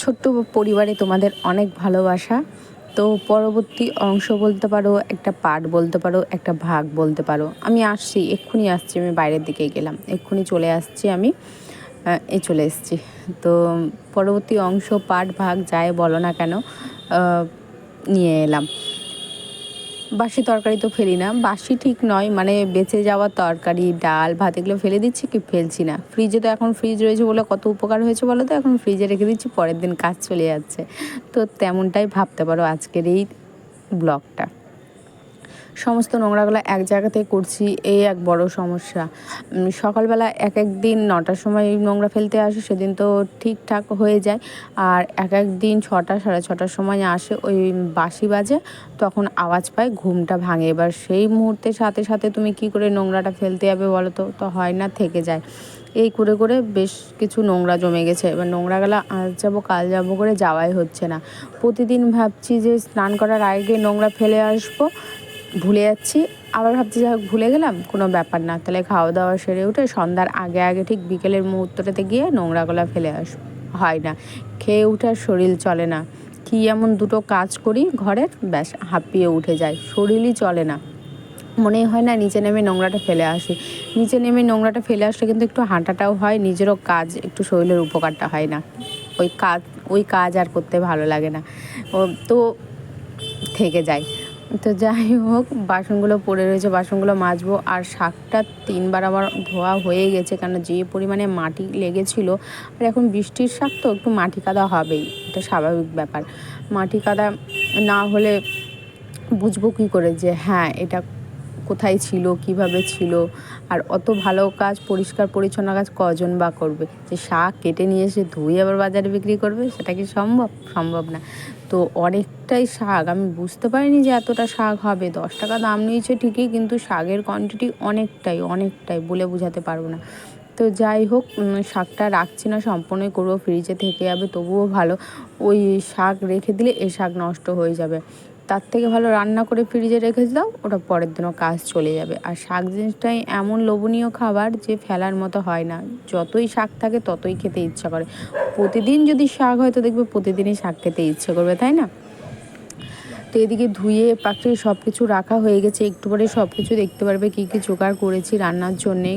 ছোট্ট পরিবারে তোমাদের অনেক ভালোবাসা। তো পরবর্তী অংশ বলতে পারো, একটা পার্ট বলতে পারো, একটা ভাগ বলতে পারো। আমি আসছি, এক্ষুনি আসছি, আমি বাইরের দিকে গেলাম, এক্ষুনি চলে আসছি, আমি চলে এসেছি। তো পরবর্তী অংশ পার্ট ভাগ যাই বলো না কেন নিয়ে এলাম। বাসি তরকারি তো ফেলি না, বাসি ঠিক নয়, মানে বেঁচে যাওয়া তরকারি, ডাল, ভাত এগুলো ফেলে দিচ্ছি কি ফেলছি না। ফ্রিজে তো এখন ফ্রিজ রয়েছে বলে কত উপকার হয়েছে বলো তো, এখন ফ্রিজে রেখে দিচ্ছি, পরের দিন কাজ চলে যাচ্ছে। তো তেমনটাই ভাবতে পারো আজকের এই ব্লগটা। সমস্ত নোংরাগুলো এক জায়গাতেই করছি, এই এক বড় সমস্যা। সকালবেলা এক এক দিন 9টার সময় নোংরা ফেলতে আসে, সেদিন তো ঠিকঠাক হয়ে যায়। আর এক এক দিন 6টা 6:30টার সময় আসে, ওই বাঁশি বাজে, তখন আওয়াজ পায়, ঘুমটা ভাঙে। এবার সেই মুহূর্তে সাথে সাথে তুমি কি করে নোংরাটা ফেলতে যাবে বলো তো, তো হয় না, থেকে যায়। এই করে করে বেশ কিছু নোংরা জমে গেছে। এবার নোংরাগুলো আজ যাবো কাল যাবো করে যাওয়াই হচ্ছে না। প্রতিদিন ভাবছি যে স্নান করার আগে নোংরা ফেলে আসবো, ভুলে যাচ্ছি। আবার ভাবছি যে ভুলে গেলাম, কোনো ব্যাপার না, তাহলে খাওয়া দাওয়া সেরে উঠে সন্ধ্যার আগে আগে ঠিক বিকেলের মুহূর্তটাতে গিয়ে নোংরাগুলো ফেলে আসবো। হয় না, খেয়ে উঠে আর শরীর চলে না। কি এমন দুটো কাজ করি ঘরের, ব্যাস হাঁপিয়ে উঠে যায়, শরীরই চলে না। মনেই হয় না নিচে নেমে নোংরাটা ফেলে আসি। নিচে নেমে নোংরাটা ফেলে আসলে কিন্তু একটু হাঁটাটাও হয়, নিজেরও কাজ, একটু শরীরের উপকারটা হয় না। ওই কাজ আর করতে ভালো লাগে না, তো থেকে যায়। তো যাই হোক, বাসনগুলো পড়ে রয়েছে, বাসনগুলো মাজবো। আর শাকটা 3বার আমার ধোয়া হয়ে গেছে, কারণ যে পরিমাণে মাটি লেগেছিলো। আর এখন বৃষ্টির শাক তো একটু মাটি কাদা হবেই, এটা স্বাভাবিক ব্যাপার। মাটি কাদা না হলে বুঝবো কী করে যে হ্যাঁ এটা কোথায় ছিল, কিভাবে ছিল। আর অত ভালো কাজ, পরিষ্কার পরিচ্ছন্ন কাজ কজন বা করবে, যে শাক কেটে নিয়ে এসে ধুয়ে আবার বাজারে বিক্রি করবে, সেটা কি সম্ভব? সম্ভব না। তো অনেকটাই শাক, আমি বুঝতে পারিনি যে এতটা শাক হবে। 10 টাকা দাম নিয়েছে ঠিকই, কিন্তু শাকের কোয়ান্টিটি অনেকটাই বলে বোঝাতে পারবো না। তো যাই হোক, শাকটা রাখছি না, সম্পূর্ণই করবো, ফ্রিজে থেকে যাবে তবুও ভালো। ওই শাক রেখে দিলে এই শাক নষ্ট হয়ে যাবে, তার থেকে ভালো রান্না করে ফ্রিজে রেখে দাও, ওটা পরের দিনও কাজ চলে যাবে। আর শাক জিনিসটাই এমন লোভনীয় খাবার যে ফেলার মতো হয় না। যতই শাক থাকে ততই খেতে ইচ্ছা করে। প্রতিদিন যদি শাক হয় তো দেখবে প্রতিদিনই শাক খেতে ইচ্ছে করবে, তাই না? তো এদিকে ধুয়ে পাখিয়ে সব কিছু রাখা হয়ে গেছে, একটু পরে সব কিছু দেখতে পারবে কী কী জোগাড় করেছি রান্নার জন্যে।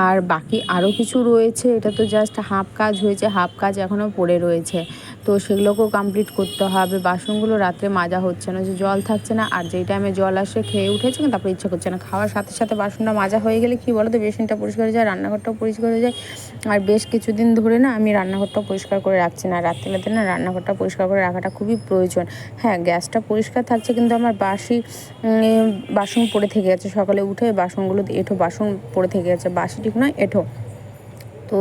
আর বাকি আরও কিছু রয়েছে, এটা তো জাস্ট হাফ কাজ হয়েছে, হাফ কাজ এখনও পড়ে রয়েছে। তো সেগুলোকেও কমপ্লিট করতে হবে। বাসনগুলো রাত্রে মাজা হচ্ছে না, যে জল থাকছে না, আর যেই টাইমে জল আসে খেয়ে উঠেছে, তারপরে ইচ্ছা করছে না। খাওয়ার সাথে সাথে বাসনটা মাজা হয়ে গেলে কী বলো তো, বেসিনটা পরিষ্কার হয়ে যায়, রান্নাঘরটাও পরিষ্কার হয়ে যায়। আর বেশ কিছুদিন ধরে না আমি রান্নাঘরটাও পরিষ্কার করে রাখছি না, রাত্রিবেলাতে না রান্নাঘরটা পরিষ্কার করে রাখাটা খুবই প্রয়োজন। হ্যাঁ, গ্যাসটা পরিষ্কার থাকছে, কিন্তু আমার বাসি বাসন পড়ে থেকে গেছে। সকালে উঠে বাসনগুলো বাসন পড়ে থেকে গেছে, বাসি ঠিক নয়, তো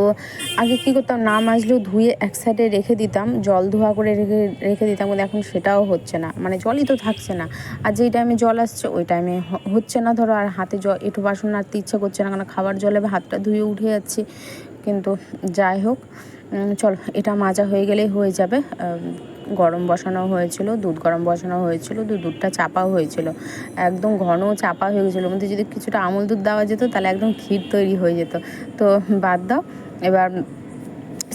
আগে কী করতাম, না মাজলেও ধুয়ে এক সাইডে রেখে দিতাম, জল ধোয়া করে রেখে দিতাম, কিন্তু এখন সেটাও হচ্ছে না, মানে জলই তো থাকছে না। আর যেই টাইমে জল আসছে ওই টাইমে হচ্ছে না, ধরো। আর হাতে বাসন নাড়তে ইচ্ছা করছে না, কারণ খাবার জলে হাতটা ধুয়ে উঠে যাচ্ছি। কিন্তু যাই হোক, চলো, এটা মাজা হয়ে গেলেই হয়ে যাবে। গরম বসানো হয়েছিল, দুধ গরম বসানো হয়েছিল, দুধটা চাপাও হয়েছিল, একদম ঘন চাপা হয়ে গেছিলো। মধ্যে যদি কিছুটা আমুল দুধ দেওয়া যেত তাহলে একদম ক্ষীর তৈরি হয়ে যেত। তো বাদ দাও, এবার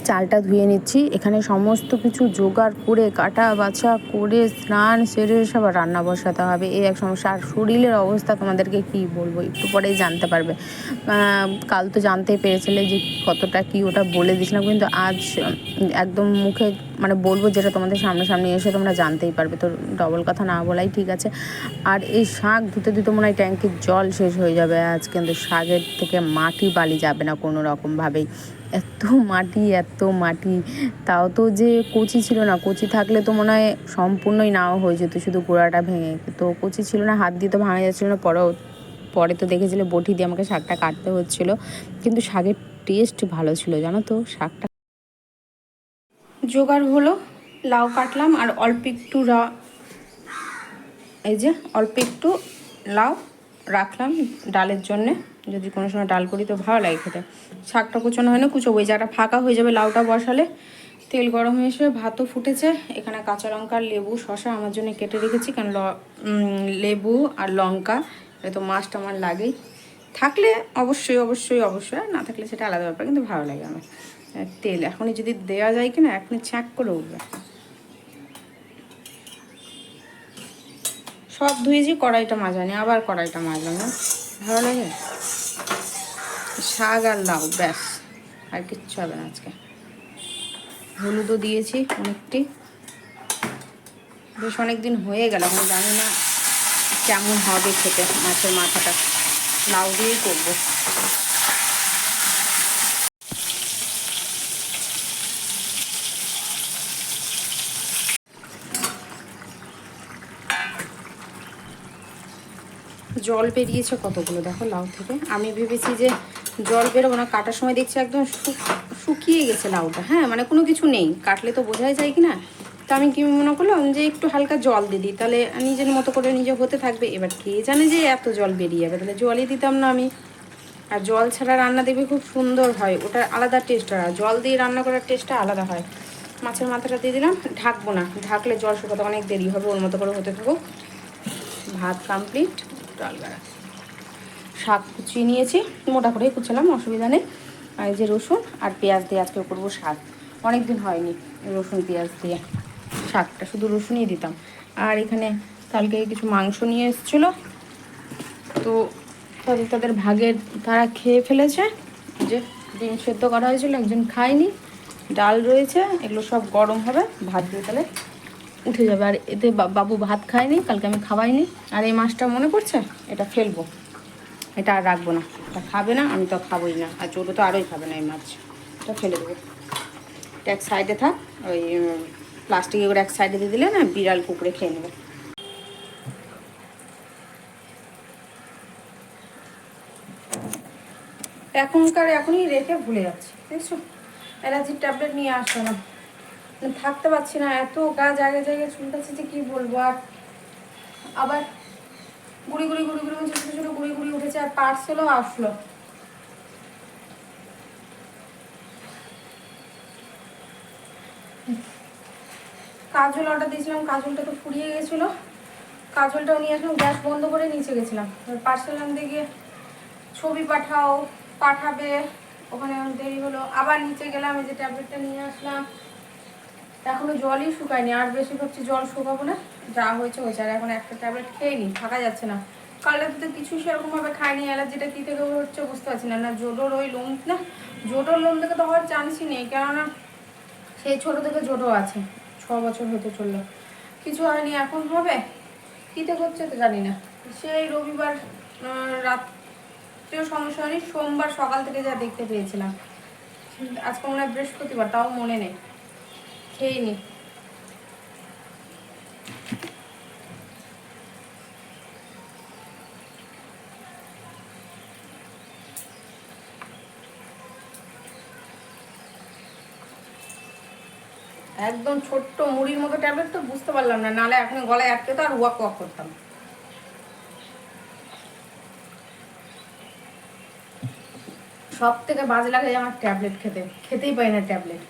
চালটা ধুয়ে নিচ্ছি। এখানে সমস্ত কিছু জোগাড় করে, কাটা বাছা করে, স্নান সেরে সব রান্না বসাতে হবে, এই এক সমস্যা। আর শরীরের অবস্থা তোমাদেরকে কী বলবো, একটু পরেই জানতে পারবে। কাল তো জানতেই পেরেছিলে যে কতটা কী, ওটা বলে দিয়েছিলাম, কিন্তু আজ একদম মুখে মানে বলবো যেটা তোমাদের সামনাসামনি এসে তোমরা জানতেই পারবে, তো ডবল কথা না বলাই ঠিক আছে। আর এই শাক ধুতে ধুতে মনে হয় ট্যাঙ্কির জল শেষ হয়ে যাবে আজ, কিন্তু শাকের থেকে মাটি বালি যাবে না কোনো রকমভাবেই। এত মাটি, তাও তো যে কচি ছিল না, কচি থাকলে তো মনে হয় সম্পূর্ণই নাও হয়ে যেত, শুধু গোড়াটা ভেঙে। তো কচি ছিল না, হাত দিয়ে তো ভাঙা যাচ্ছিল না। পরে তো দেখেছিলে বটি দিয়ে আমাকে শাকটা কাটতে হচ্ছিলো, কিন্তু শাকের টেস্ট ভালো ছিল, জানো তো। শাকটা জোগাড় হলো, লাউ কাটলাম, আর অল্প একটু এই যে অল্প একটু লাউ রাখলাম ডালের জন্যে, যদি কোনো সময় ডাল করি তো ভালো লাগে খেতে। শাকটা কুচোনো হয় না, কুচোবো, ওই জায়গাটা ফাঁকা হয়ে যাবে লাউটা বসালে। তেল গরম হয়ে এসে ভাতও ফুটেছে। এখানে কাঁচা লঙ্কা, লেবু, শসা আমার জন্য কেটে রেখেছি, কারণ লেবু আর লঙ্কা এটা তো মাছটা আমার লাগেই। থাকলে অবশ্যই, না থাকলে সেটা আলাদা ব্যাপার, কিন্তু ভালো লাগে আমার। তেল এখনই যদি দেওয়া যায় কি না, এখনই ছ্যাঁক করে উঠবে। সব ধুয়েছি, কড়াইটা মাজানি, আবার কড়াইটা মাজলাম না, ভালো লাগে। শাক আর লাউ, ব্যাস, আর কিচ্ছু হবে না আজকে। হলুদও দিয়েছি অনেকটি, বেশ অনেকদিন হয়ে গেল, আমি জানি না কেমন হবে খেতে। মাছের মাথাটা লাউ দিয়েই করবো। জল বেরিয়েছে কতগুলো দেখো লাউ থেকে। আমি ভেবেছি যে জল বেরোবো না, কাটার সময় দেখছি একদম শুকিয়ে গেছে লাউটা। হ্যাঁ, মানে কোনো কিছু নেই, কাটলে তো বোঝাই যায় কি না। তো আমি কি মনে করলাম যে একটু হালকা জল দিয়ে দিই, তাহলে নিজের মতো করে নিজে হতে থাকবে। এবার কে জানে যে এত জল বেরিয়ে যাবে, তাহলে জলই দিতাম না আমি। আর জল ছাড়া রান্না দেখবে খুব সুন্দর হয়, ওটার আলাদা টেস্ট হয়। আর জল দিয়ে রান্না করার টেস্টটা আলাদা হয়। মাছের মাথাটা দিয়ে দিলাম, ঢাকবো না, ঢাকলে জল শুকাতে অনেক দেরি হবে, ওর মতো করে হতে থাকুক। ভাত কমপ্লিট, ডাল গাড়া। শাক কুচিয়ে নিয়েছি, মোটা করেই কুচালাম, অসুবিধা নেই। আর এই যে রসুন আর পেঁয়াজ দিয়ে আজকে করবো শাক। অনেক দিন হয়নি রসুন পেঁয়াজ দিয়ে শাকটা, শুধু রসুনই দিতাম। আর এখানে কালকে কিছু মাংস নিয়ে এসেছিলো, তো তাদের ভাগের তারা খেয়ে ফেলেছে। যে ডিম সেদ্ধ করা হয়েছিল, একজন খায়নি, ডাল রয়েছে, এগুলো সব গরম হবে, ভাত দিয়ে তাহলে উঠে যাবে। আর এতে বাবু ভাত খায়নি, কালকে আমি খাওয়াইনি। আর এই মাছটা মনে পড়ছে, এটা ফেলবো, এটা আর রাখবো না, এটা খাবে না, আমি তো খাবোই না। আর ছোটো তো আরোই খাবে না এই মাছ, এটা ফেলে দেবো। এটা এক সাইডে থাক, ওই প্লাস্টিকে করে এক সাইডে দিয়ে দিলে না, বিড়াল কুকুরে খেয়ে নেবে। এখনই রেখে ভুলে যাচ্ছি, দেখছো। অ্যালার্জির ট্যাবলেট নিয়ে আসো না, থাকতে পারছি না, এত গা জায়গায় জায়গায় চুলকাচ্ছে যে কী বলবো। আর আবার গুড়ি গুড়ি গুড়ি গুড়ি ছোটো ছোটো গুড়ি গুড়ি উঠেছে। আর পার্সেলও আসলো, কাজল অর্ডার দিয়েছিলাম, কাজলটা তো ফুরিয়ে গেছিলো, কাজলটাও নিয়ে আসলাম, গ্যাস বন্ধ করে নিচে গেছিলাম। পার্সেল আনতে গিয়ে ছবি পাঠাবে, ওখানে দেরি হলো, আবার নিচে গেলাম, এই যে ট্যাবলেটটা নিয়ে আসলাম। এখনো জলই শুকায়নি, আর বেশি ভাবছি জল শুকাবো না, যা হয়েছে হয়েছে। আর এখন একটা ট্যাবলেট খেয়ে নি, থাকা যাচ্ছে না। কালটা তো কিছু সেরকমভাবে খাইনি, অ্যালার্জিটা কী থেকে হচ্ছে বুঝতে পারছি না। না জোটোর ওই লোম, না জোটোর লোম থেকে তো হওয়ার চান্সই নেই, কেননা সেই ছোটো থেকে জোটো আছে, 6 বছর হতে চললো, কিছু হয়নি। এখন হবে কী থেকে হচ্ছে তো জানি না। সেই রবিবার রাত্রেও সমস্যা হয়নি, সোমবার সকাল থেকে যা দেখতে পেয়েছিলাম। আজকে মনে হয় বৃহস্পতিবার, তাও মনে নেই, খেয়েনি। একদম ছোট্ট মুড়ির মতো ট্যাবলেট, তো বুঝতে পারলাম না, নালে এখন গলায় আটকে তো আর ওয়াক ওয়াক করতাম। সব থেকে বাজে লাগে আমার ট্যাবলেট খেতেই পাই না ট্যাবলেট।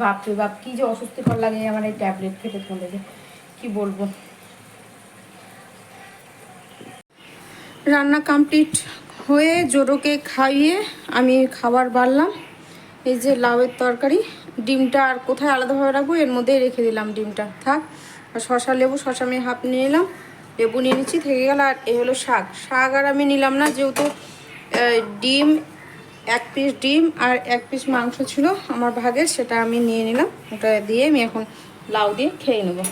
বাপরে বাপ, কি যে অস্বস্তিকর লাগে আমার এই ট্যাবলেট খেতে থেকে, কি বলবো। রান্না কমপ্লিট হয়ে জোরোকে খাইয়ে আমি খাবার বাড়লাম। এই যে লাউয়ের তরকারি, ডিমটা আর কোথায় আলাদাভাবে রাখবো, এর মধ্যেই রেখে দিলাম, ডিমটা থাক। আর শশা লেবু, শশা আমি হাফ নিয়ে নিলাম, লেবু নিয়ে নিচ্ছি, থেকে গেল। আর এ হলো শাক, শাক আর আমি নিলাম না, যেহেতু ডিম 1 পিস ডিম আর 1 পিস মাংস ছিল আমার ভাগের, সেটা আমি নিয়ে নিলাম। ওটা দিয়ে আমি এখন লাউ দিয়ে খেয়ে নেবো।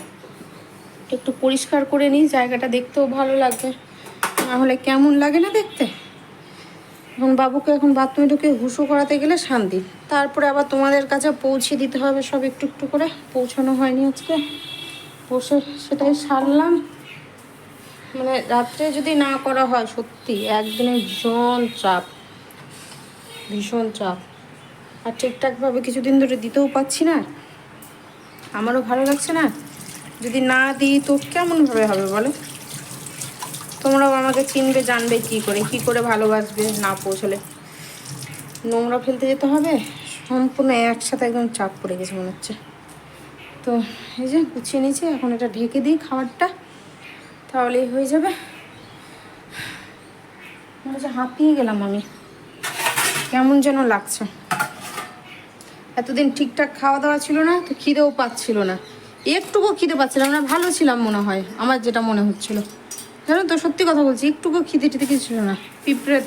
একটু পরিষ্কার করে নিই, জায়গাটা দেখতেও ভালো লাগবে, নাহলে কেমন লাগে না দেখতে। এখন বাবুকে এখন বাথরুমে ঢুকে হুসু করাতে গেলে শান্তি, তারপরে আবার তোমাদের কাছে পৌঁছে দিতে হবে সব একটু একটু করে। পৌঁছানো হয়নি আজকে, বসে সেটাই সারলাম। মানে রাত্রে যদি না করা হয়, সত্যি একদিনে ভীষণ চাপ, ভীষণ চাপ। আর ঠিকঠাকভাবে কিছুদিন ধরে দিতেও পাচ্ছি না, আমারও ভালো লাগছে না। যদি না দিই তো কেমনভাবে হবে বলো। তোমরাও আমাকে চিনবে জানবে কী করে ভালোবাসবে। না পৌঁছলে নোংরা ফেলতে যেতে হবে, সম্পূর্ণ একসাথে একদম চাপ পড়ে গেছে মনে হচ্ছে। তো এই যে গুছিয়ে নিয়েছি, এখন এটা ঢেকে দিই খাবারটা, তাহলেই হয়ে যাবে। মনে হচ্ছে হাঁপিয়ে গেলাম আমি, কেমন যেন লাগছে। এতদিন ঠিকঠাক খাওয়া দাওয়া ছিল না, তো খিদেও পাচ্ছিল না, একটুকুও খিদে পাচ্ছিলাম না। ভালো ছিলাম মনে হয়, আমার যেটা মনে হচ্ছিল। জানো তো, সত্যি কথা বলছি, একটুকুও খিদে টিদে কিছু ছিল না। পিঁপড়ে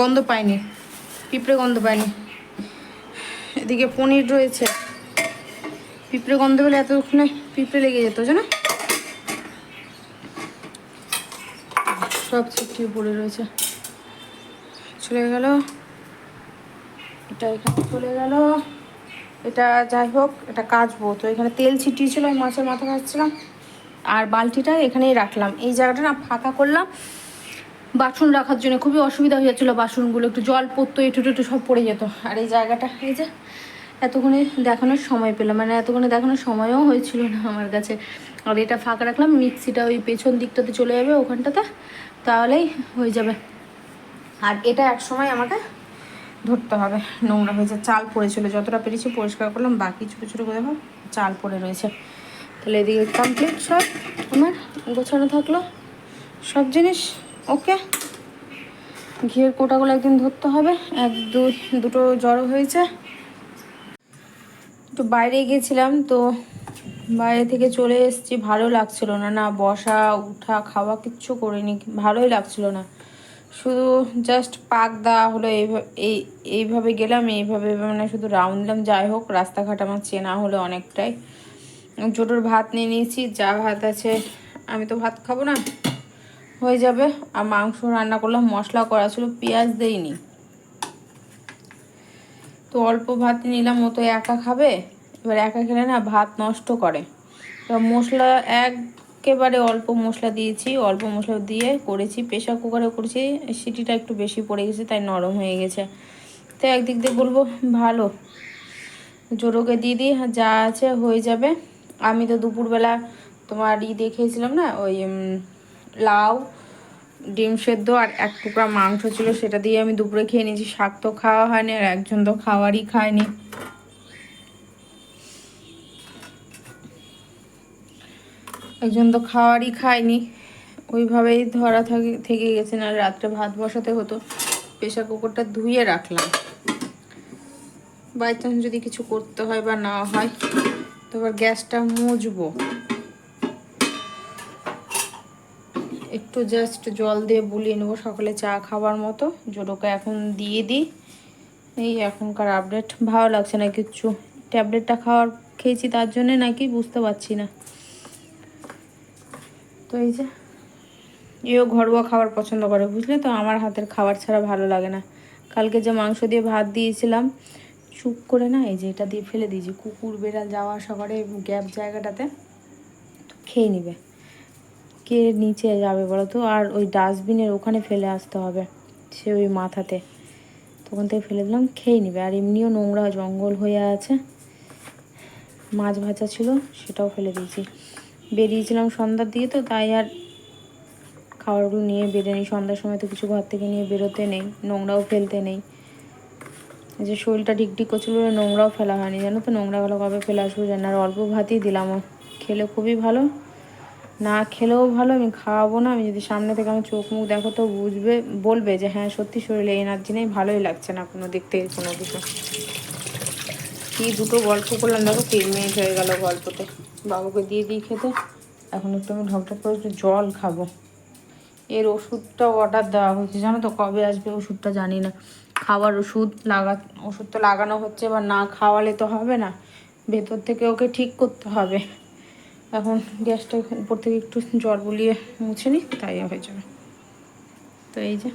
গন্ধ পাইনি, পিঁপড়ে গন্ধ পাইনি। এদিকে পনির রয়েছে, পিঁপড়ে গন্ধ পেলে এতক্ষণে পিঁপড়ে লেগে যেত, জানো। সব ছিটিয়ে পড়ে রয়েছে। চলে গেল এটা, এখানে চলে গেল এটা। যাই হোক, এটা কাচবো তো। এখানে তেল ছিটিয়েছিল, আমি মাছের মাথা ভাজছিলাম। আর বালতিটা এখানেই রাখলাম, এই জায়গাটা না ফাঁকা করলাম বাসন রাখার জন্য। খুবই অসুবিধা হয়ে যাচ্ছিলো, বাসনগুলো একটু জল পড়তো, এটু টেটু সব পড়ে যেত। আর এই জায়গাটা, এই যে এতক্ষণে দেখানোর সময় পেলাম, মানে এতক্ষণে দেখানোর সময়ও হয়েছিল না আমার কাছে। আর এটা ফাঁকা রাখলাম, মিক্সিটা ওই পেছন দিকটাতে চলে যাবে, ওখানটাতে, তাহলেই হয়ে যাবে। আর এটা এক সময় আমাকে ধরতে হবে। নোংরা হয়েছে, চাল পড়েছিল, যতটা পেরেছি পরিষ্কার করলাম, বাকি ছোটো ছোটো করে দেখো চাল পড়ে রয়েছে। তাহলে এদিকে কমপ্লিট সব আমার গোছানো থাকলো সব জিনিস। ওকে, ঘিয়ের কোটাগুলো একদিন ধরতে হবে। দুটো জড়ো হয়েছে। একটু বাইরে গিয়েছিলাম তো, বাইরে থেকে চলে এসেছি, ভালো লাগছিল না। না বসা উঠা খাওয়া কিচ্ছু করিনি, ভালোই লাগছিল না। শুধু জাস্ট পাক দেওয়া হলো, এইভাবে গেলাম, এইভাবে মানে শুধু রাউন্ড দিলাম। যাই হোক, রাস্তাঘাট আমার চেনা হলো অনেকটাই। ছোটোর ভাত নিয়ে নিয়েছি, যা ভাত আছে, আমি তো ভাত খাবো না, হয়ে যাবে। আর মাংস রান্না করলাম, মশলা করা ছিল, পেঁয়াজ দেইনি, তো অল্প ভাত নিলাম। ও তো একা খাবে, এবার একা খেলে না ভাত নষ্ট করে। এবার মশলা একেবারে অল্প মশলা দিয়েছি, অল্প মশলা দিয়ে করেছি। প্রেশার কুকারে করেছি, সিটিটা একটু বেশি পড়ে গেছে, তাই নরম হয়ে গেছে। তো একদিক দিয়ে বলবো ভালো। জোরোকে দিয়ে দিই, যা আছে হয়ে যাবে। আমি তো দুপুরবেলা তোমার দেখিয়েছিলাম না, ওই লাউ, ডিম সেদ্ধ আর এক টুকরা মাংস ছিল, সেটা দিয়ে আমি দুপুরে খেয়ে নিয়েছি। শাক তো খাওয়া হয়নি, আর একজন তো খাওয়ারই খায়নি। ওইভাবেই ধরা থেকে গেছে। না রাত্রে ভাত বসাতে হতো, প্রেশার কুকারটা ধুয়ে রাখলাম, বাই চান্স যদি কিছু করতে হয় বা না হয়, তো আবার গ্যাসটা মুছবো। একটু জাস্ট জল দিয়ে বুলিয়ে নেবো, সকালে চা খাবার মতো। জোড়োকে এখন দিয়ে দিই। এই এখনকার আপডেট, ভালো লাগছে না কিচ্ছু। ট্যাবলেটটা খেয়েছি তার জন্যে নাকি বুঝতে পারছি না। তো এই যে, এও ঘরোয়া খাবার পছন্দ করে, বুঝলে তো। আমার হাতের খাবার ছাড়া ভালো লাগে না। কালকে যে মাংস দিয়ে ভাত দিয়েছিলাম, চুপ করে না এই যে এটা দিয়ে ফেলে দিয়েছি। কুকুর বেড়াল যাওয়া আসা করে গ্যাপ জায়গাটাতে, তো খেয়ে নিবে। কে নিচে যাবে বলো তো? আর ওই ডাস্টবিনের ওখানে ফেলে আসতে হবে, সে ওই মাথাতে, তখন থেকে ফেলে দিলাম, খেয়ে নিবে। আর এমনিও নোংরা জঙ্গল হয়ে আছে। মাছ ভাজা ছিল, সেটাও ফেলে দিয়েছি। বেরিয়েছিলাম সন্ধ্যার দিকে, তো তাই আর খাবারগুলো নিয়ে বেরোনি। সন্ধ্যার সময় তো কিছু ঘর থেকে নিয়ে বেরোতে নেই, নোংরাও ফেলতে নেই। যে শরীরটা ঢিকঢিক করছিল, নোংরাও ফেলা হয়নি, জানো তো। নোংরাগুলো কবে ফেলে আসবো জানি না। আর অল্প ভাতই দিলাম, খেলে খুবই ভালো, না খেলেও ভালো। আমি খাওয়াবো না, আমি যদি সামনে থেকে আমার চোখ মুখ দেখো তো বলবে যে হ্যাঁ সত্যি শরীরে এনার্জি নেই, ভালোই লাগছে না কোনো দিক থেকে কোনো কিছু। কি দুটো গল্প করলাম দেখো, 3 মিনিট হয়ে গেল গল্পতে। বাবুকে দিয়ে দিই খেতে। এখন একটু আমি ঢকঢক করে একটু জল খাবো। এর ওষুধটা অর্ডার দেওয়া হয়েছে, জানো তো। কবে আসবে ওষুধটা জানি না। খাওয়ার ওষুধ তো লাগানো হচ্ছে, এবার না খাওয়ালে তো হবে না, ভেতর থেকে ওকে ঠিক করতে হবে। এখন গ্যাসটা উপর থেকে একটু জল বুলিয়ে মুছে নিই, তাই হয়ে যাবে। তো এই যে